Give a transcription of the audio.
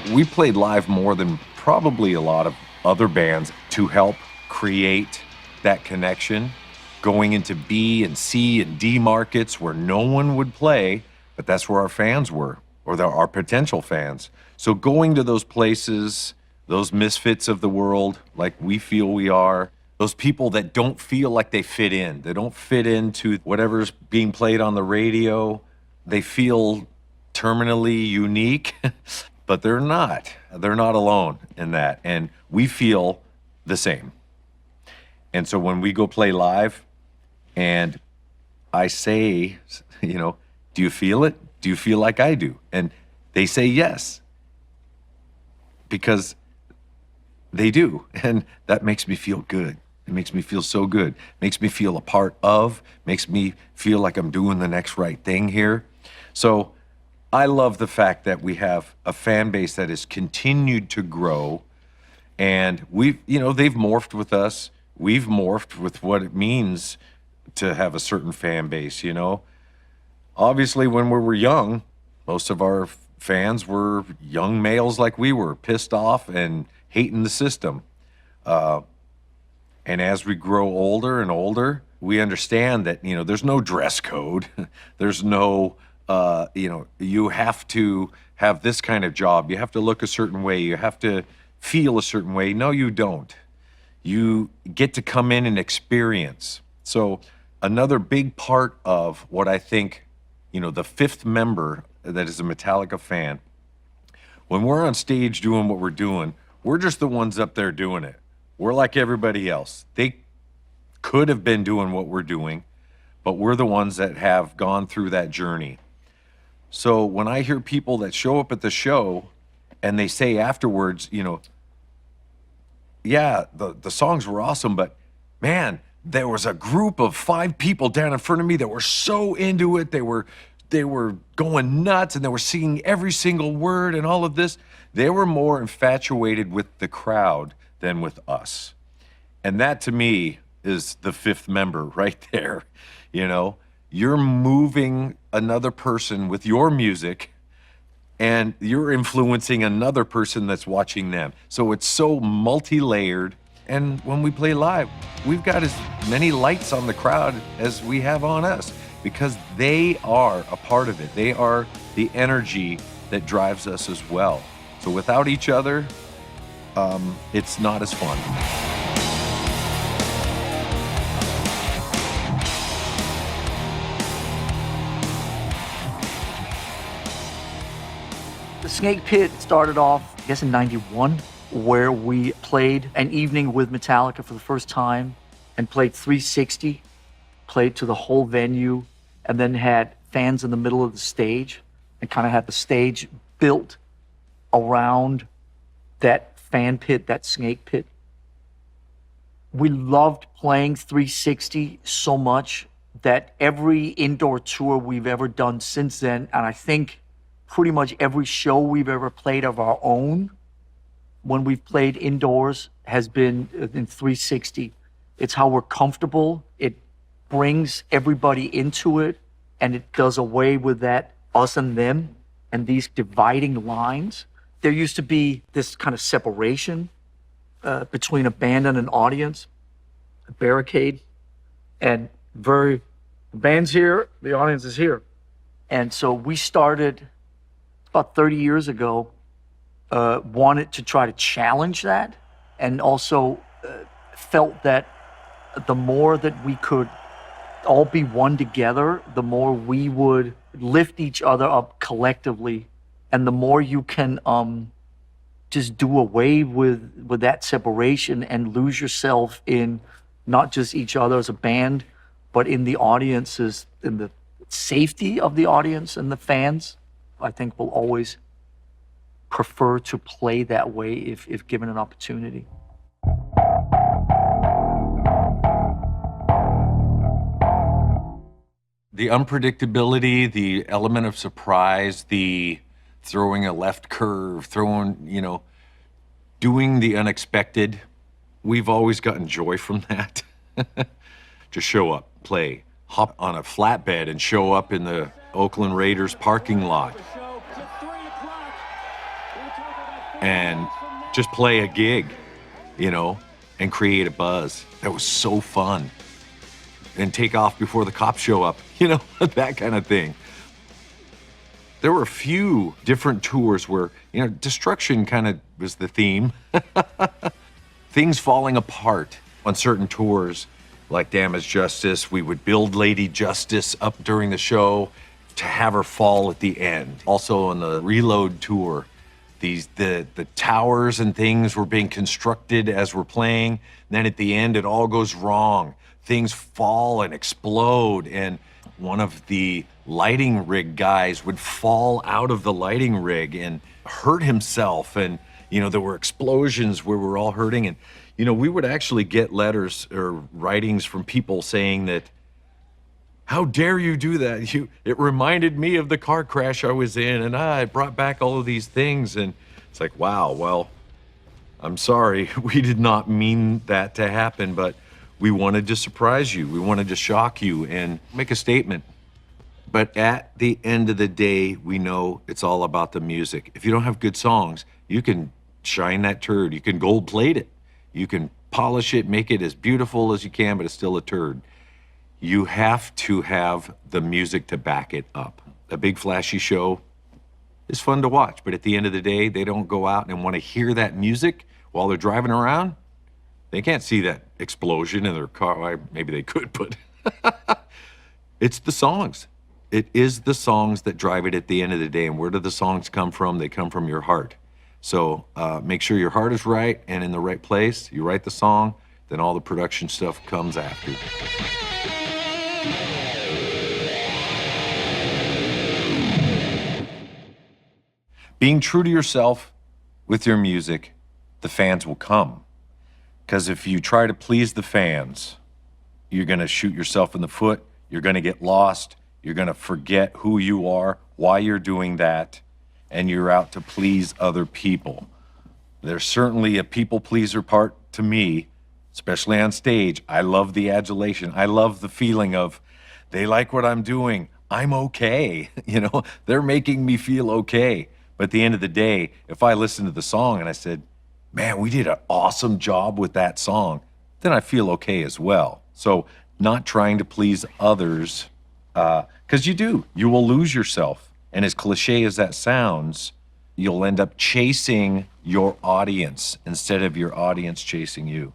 We played live more than probably a lot of other bands to help create that connection, going into B and C and D markets where no one would play, but that's where our fans were, or our potential fans. So going to those places, those misfits of the world, like we feel we are, those people that don't feel like they fit in, they don't fit into whatever's being played on the radio, they feel terminally unique, but they're not. They're not alone in that, and we feel the same. And so when we go play live, and I say, you know, do you feel it? Do you feel like I do? And they say yes, because they do, and that makes me feel good. It makes me feel so good. Makes me feel a part of, makes me feel like I'm doing the next right thing here. So I love the fact that we have a fan base that has continued to grow, and they've morphed with us. We've morphed with what it means to have a certain fan base, you know. Obviously, when we were young, most of our fans were young males like we were, pissed off and hating the system. And as we grow older and older, we understand that, you know, there's no dress code. There's no, you have to have this kind of job. You have to look a certain way. You have to feel a certain way. No, you don't. You get to come in and experience. So another big part of what I think, you know, the fifth member that is a Metallica fan, when we're on stage doing what we're doing, we're just the ones up there doing it. We're like everybody else. They could have been doing what we're doing, but we're the ones that have gone through that journey. So when I hear people that show up at the show and they say afterwards, you know, yeah, the songs were awesome, but man, there was a group of 5 people down in front of me that were so into it. They were going nuts, and they were singing every single word and all of this. They were more infatuated with the crowd than with us. And that to me is the fifth member right there. You know, you're moving another person with your music, and you're influencing another person that's watching them. So it's so multi-layered. And when we play live, we've got as many lights on the crowd as we have on us, because they are a part of it. They are the energy that drives us as well. So without each other, it's not as fun. The Snake Pit started off, I guess, in '91, where we played an evening with Metallica for the first time and played 360, played to the whole venue, and then had fans in the middle of the stage and kind of had the stage built around that fan pit, that Snake Pit. We loved playing 360 so much that every indoor tour we've ever done since then, and I think pretty much every show we've ever played of our own, when we've played indoors, has been in 360. It's how we're comfortable. It brings everybody into it, and it does away with that us and them and these dividing lines. There used to be this kind of separation between a band and an audience, a barricade, and the band's here, the audience is here. And so we started about 30 years ago, wanted to try to challenge that, and also felt that the more that we could all be one together, the more we would lift each other up collectively, and the more you can just do away with that separation and lose yourself in not just each other as a band, but in the audiences, in the safety of the audience and the fans. I think we'll always prefer to play that way if given an opportunity. The unpredictability, the element of surprise, the throwing a left curve, doing the unexpected. We've always gotten joy from that. Just show up, play, hop on a flatbed and show up in the Oakland Raiders parking lot. and just play a gig, and create a buzz. That was so fun. And take off before the cops show up, that kind of thing. There were a few different tours where, destruction kind of was the theme. Things falling apart on certain tours, like Damage Justice. We would build Lady Justice up during the show to have her fall at the end. Also on the Reload tour, the towers and things were being constructed as we're playing. Then at the end, it all goes wrong. Things fall and explode, and one of the lighting rig guys would fall out of the lighting rig and hurt himself, and there were explosions where we're all hurting, and we would actually get letters or writings from people saying that, how dare you do that? It reminded me of the car crash I was in, and I brought back all of these things. And it's like, wow, well, I'm sorry. We did not mean that to happen, but we wanted to surprise you. We wanted to shock you and make a statement. But at the end of the day, we know it's all about the music. If you don't have good songs, you can shine that turd. You can gold plate it. You can polish it, make it as beautiful as you can, but it's still a turd. You have to have the music to back it up. A big flashy show is fun to watch, but at the end of the day, they don't go out and want to hear that music while they're driving around. They can't see that explosion in their car. Well, maybe they could, but it's the songs. It is the songs that drive it at the end of the day. And where do the songs come from? They come from your heart. So make sure your heart is right and in the right place. You write the song, then all the production stuff comes after. Being true to yourself with your music, the fans will come. Because if you try to please the fans, you're going to shoot yourself in the foot. You're going to get lost. You're going to forget who you are, why you're doing that, and you're out to please other people. There's certainly a people pleaser part to me, especially on stage. I love the adulation. I love the feeling of they like what I'm doing. I'm okay. They're making me feel okay. But at the end of the day, if I listen to the song and I said, man, we did an awesome job with that song, then I feel okay as well. So not trying to please others, because you will lose yourself. And as cliche as that sounds, you'll end up chasing your audience instead of your audience chasing you.